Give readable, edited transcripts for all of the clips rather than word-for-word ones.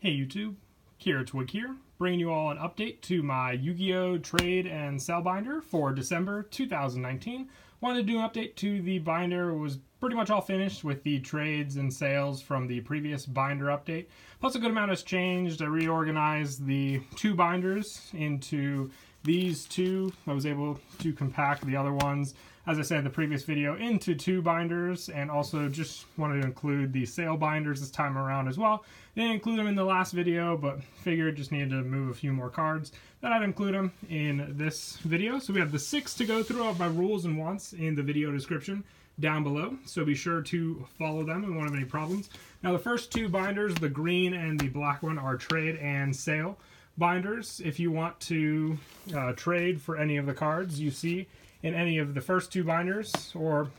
Hey YouTube, kiratwig here, bringing you all an update to my Yu-Gi-Oh! Trade and Sell binder for December 2019. Wanted to do an update to the binder. It was pretty much all finished with the trades and sales from the previous binder update. Plus a good amount has changed. I reorganized the two binders into these two. I was able to compact the other ones, as I said in the previous video, into two binders, and also just wanted to include the sale binders this time around as well. Didn't include them in the last video, but figured just needed to move a few more cards, that I'd include them in this video. So we have the 6 to go through of my rules and wants in the video description down below, so be sure to follow them and won't have any problems. Now the first two binders, the green and the black one, are trade and sale binders. If you want to trade for any of the cards you see in any of the first two binders or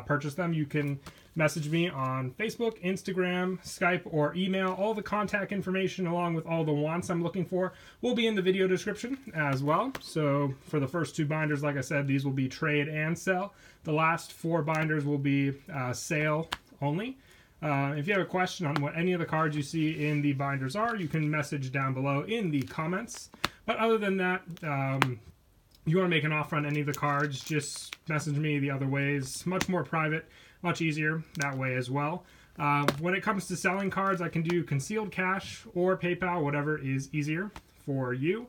purchase them, you can message me on Facebook, Instagram, Skype, or email. All the contact information along with all the wants I'm looking for will be in the video description as well. So for the first two binders, like I said, these will be trade and sell. The last 4 binders will be sale only. If you have a question on what any of the cards you see in the binders are, you can message down below in the comments. But other than that, you want to make an offer on any of the cards, just message me the other ways. Much more private, much easier that way as well. When it comes to selling cards, I can do concealed cash or PayPal, whatever is easier for you.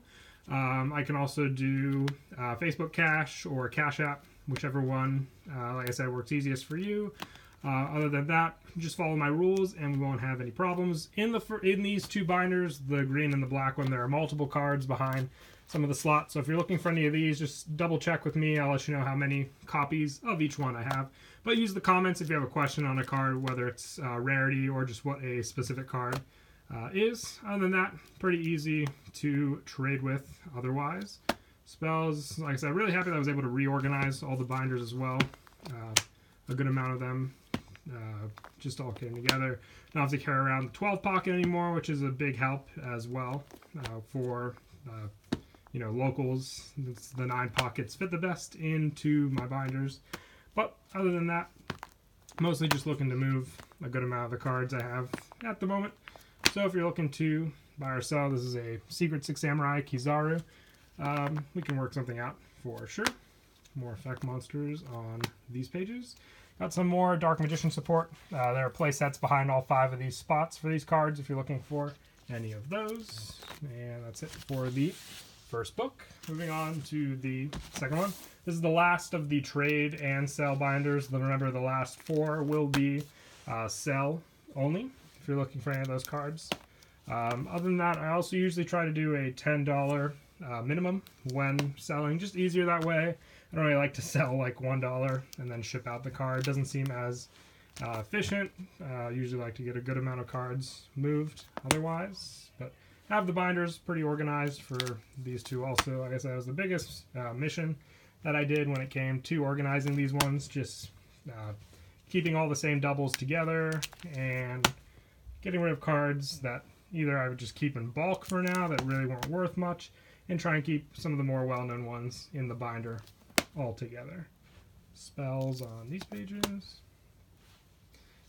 I can also do Facebook Cash or Cash App, whichever one, like I said, works easiest for you. Other than that, just follow my rules and we won't have any problems. In these two binders, the green and the black one, there are multiple cards behind some of the slots. So if you're looking for any of these, just double check with me. I'll let you know how many copies of each one I have. But use the comments if you have a question on a card, whether it's rarity or just what a specific card is. Other than that, pretty easy to trade with otherwise. Spells, like I said, really happy that I was able to reorganize all the binders as well. A good amount of them just all came together. Don't have to carry around the 12 pocket anymore, which is a big help as well for you know, locals. It's the 9 pockets fit the best into my binders. But other than that, mostly just looking to move a good amount of the cards I have at the moment. So if you're looking to buy or sell, this is a Secret 6 Samurai Kizaru. We can work something out for sure. More effect monsters on these pages. Got some more Dark Magician support. There are play sets behind all 5 of these spots for these cards if you're looking for any of those. And that's it for the first book. Moving on to the second one. This is the last of the trade and sell binders. Remember, the last 4 will be sell only if you're looking for any of those cards. Other than that, I also usually try to do a $10 minimum when selling. Just easier that way. I don't really like to sell like $1 and then ship out the card. It doesn't seem as efficient. Usually like to get a good amount of cards moved otherwise. But have the binders pretty organized for these two also. I guess that was the biggest mission that I did when it came to organizing these ones. Just keeping all the same doubles together and getting rid of cards that either I would just keep in bulk for now that really weren't worth much, and try and keep some of the more well-known ones in the binder all together. Spells on these pages.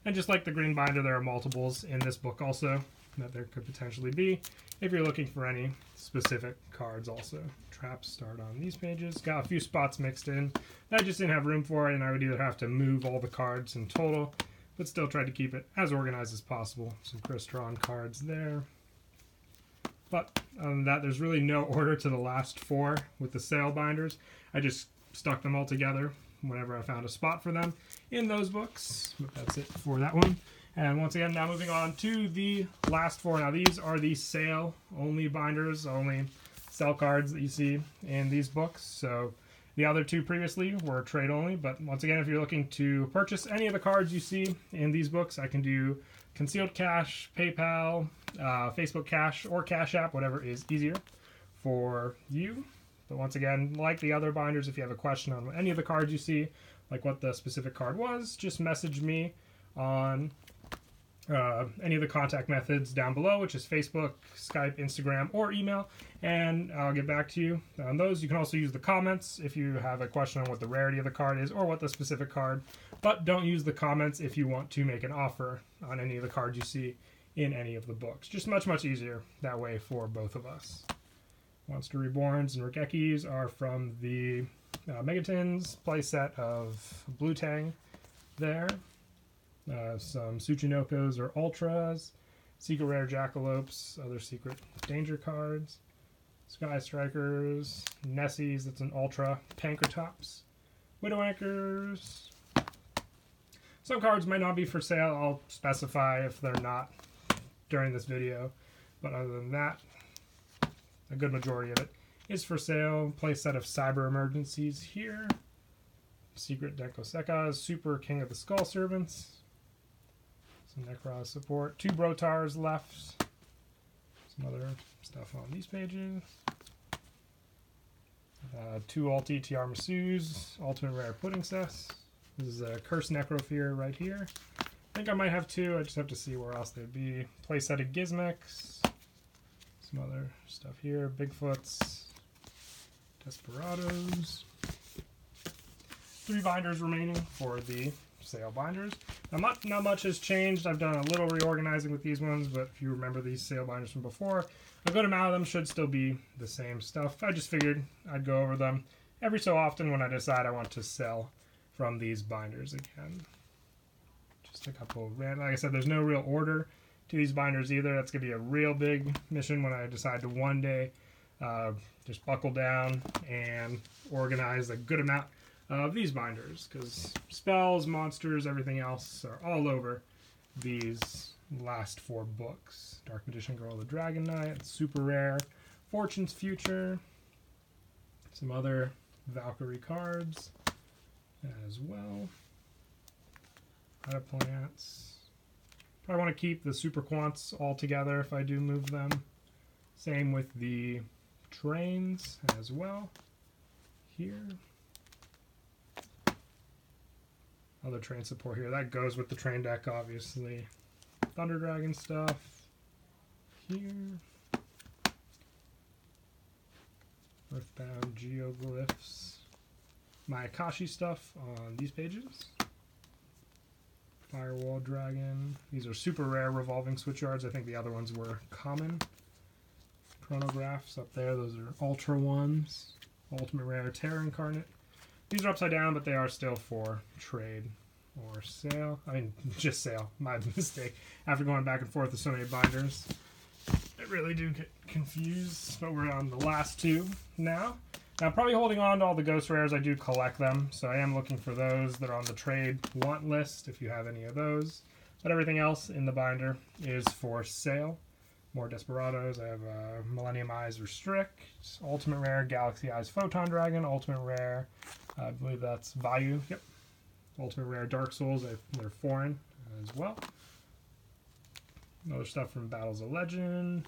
And just like the green binder, there are multiples in this book also that there could potentially be if you're looking for any specific cards also. Traps start on these pages. Got a few spots mixed in that I just didn't have room for, and I would either have to move all the cards in total, but still try to keep it as organized as possible. Some Crystron cards there. But other than that, there's really no order to the last 4 with the sale binders. I just stuck them all together whenever I found a spot for them in those books. But that's it for that one. And once again, now moving on to the last 4. Now these are the sale only binders, only sell cards that you see in these books. So the other 2 previously were trade only. But once again, if you're looking to purchase any of the cards you see in these books, I can do concealed cash, PayPal, Facebook Cash, or Cash App, whatever is easier for you. But once again, like the other binders, if you have a question on any of the cards you see, like what the specific card was, just message me on any of the contact methods down below, which is Facebook, Skype, Instagram, or email, and I'll get back to you on those. You can also use the comments if you have a question on what the rarity of the card is or what the specific card, but don't use the comments if you want to make an offer on any of the cards you see in any of the books. Just much easier that way for both of us. Monster Reborns and Regekis are from the Megatins playset of Blue Tang there. Some Tsuchinokos or Ultras, Secret Rare Jackalopes, other Secret Danger cards, Sky Strikers, Nessies, that's an Ultra, Pankratops, Widow Anchors. Some cards might not be for sale. I'll specify if they're not during this video, but other than that, a good majority of it is for sale. Playset of Cyber Emergencies here. Secret Denkosekas, Super King of the Skull Servants. Some Necros support. 2 Brotars left. Some other stuff on these pages. 2 Ulti TR Masu's, Ultimate Rare Pudding Cess. This is a Cursed Necrofear right here. I think I might have 2. I just have to see where else they'd be. Playset of Gizmex. Some other stuff here. Bigfoots. Desperados. 3 binders remaining for the sale binders. Now, not much has changed. I've done a little reorganizing with these ones, but if you remember these sale binders from before, a good amount of them should still be the same stuff. I just figured I'd go over them every so often when I decide I want to sell from these binders again. Just a couple random. Like I said, there's no real order to these binders either. That's going to be a real big mission when I decide to one day just buckle down and organize a good amount of these binders, because spells, monsters, everything else are all over these last 4 books. Dark Magician Girl, the Dragon Knight, super rare. Fortune's Future. Some other Valkyrie cards as well. Out of plants. Probably want to keep the super quants all together if I do move them. Same with the trains as well. Here. Other train support here. That goes with the train deck, obviously. Thunder Dragon stuff. Here. Earthbound Geoglyphs. My Akashi stuff on these pages. Firewall Dragon. These are super rare revolving switchyards. I think the other ones were common. Chronographs up there. Those are ultra ones. Ultimate Rare Terror Incarnate. These are upside down, but they are still for trade or sale. I mean, just sale. My mistake. After going back and forth with so many binders, I really do get confused. But we're on the last 2 now. Now, I'm probably holding on to all the Ghost Rares. I do collect them, so I am looking for those that are on the trade want list, if you have any of those. But everything else in the binder is for sale. More Desperados. I have Millennium Eyes Restrict, Ultimate Rare Galaxy Eyes Photon Dragon, Ultimate Rare, I believe that's Vayu. Yep. Ultimate Rare Dark Souls. They're foreign as well. Other stuff from Battles of Legend.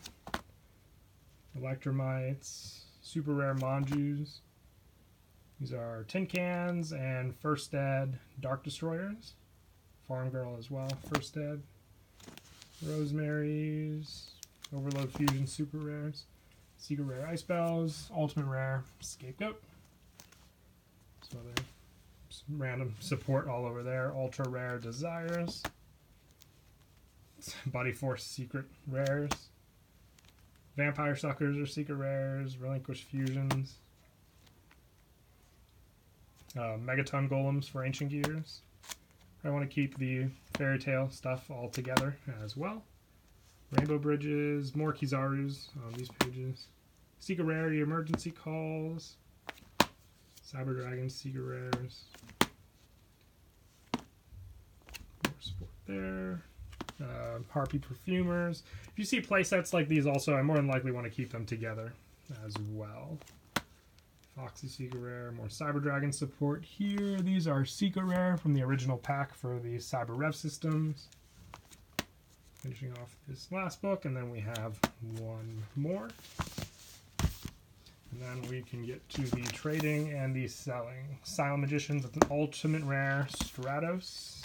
Electromites. Super Rare Manjus. These are Tin Cans and First Ed Dark Destroyers. Farm Girl as well. First Ed. Rosemary's. Overload Fusion Super Rares. Secret Rare Ice Bells. Ultimate Rare Scapegoat. Some random support all over there. Ultra Rare Desires. Body Force Secret Rares. Vampire Suckers are Secret Rares. Relinquished Fusions. Megaton Golems for Ancient Gears. I want to keep the Fairy Tale stuff all together as well. Rainbow Bridges. More Kizarus on these pages. Secret Rarity Emergency Calls. Cyber Dragons, Secret Rares. More support there. Harpy Perfumers. If you see playsets like these also, I more than likely want to keep them together as well. Foxy Secret Rare. More Cyber Dragon support here. These are Secret Rare from the original pack for the Cyber Rev systems. Finishing off this last book, and then we have one more. And then we can get to the trading and the selling. Silent Magicians with an Ultimate Rare Stratos.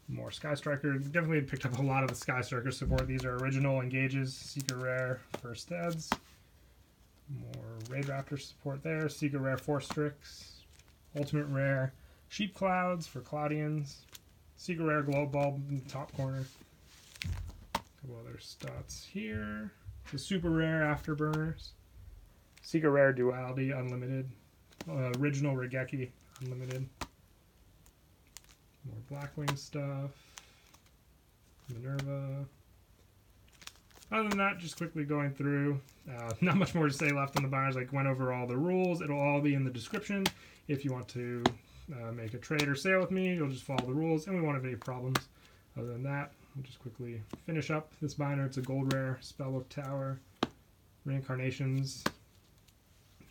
More Sky Striker. Definitely picked up a lot of the Sky Striker support. These are original Engages, Secret Rare First Eds. More Raid Raptor support there. Secret Rare Force Strix. Ultimate Rare Sheep Clouds for Cloudians. Secret Rare Glow Bulb in the top corner. couple other stats here. The super rare afterburners. Secret rare duality unlimited. Original Regeki unlimited. More Blackwing stuff. Minerva. Other than that, just quickly going through. Not much more to say left on the binders. Like, went over all the rules. It'll all be in the description. If you want to make a trade or sale with me, you'll just follow the rules, and we won't have any problems. Other than that, we'll just quickly finish up this binder. It's a gold rare, Spellbook Tower, Reincarnations,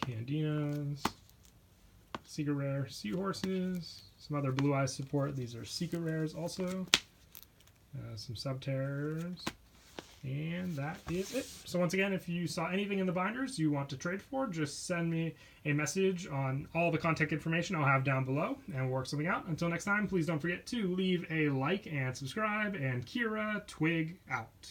Candinas, Secret rare, Seahorses, some other Blue Eyes support. These are secret rares also. Some Subterrors. And that is it. So once again, if you saw anything in the binders you want to trade for, just send me a message on all the contact information I'll have down below, and we'll work something out. Until next time, please don't forget to leave a like and subscribe, and Kiratwig out.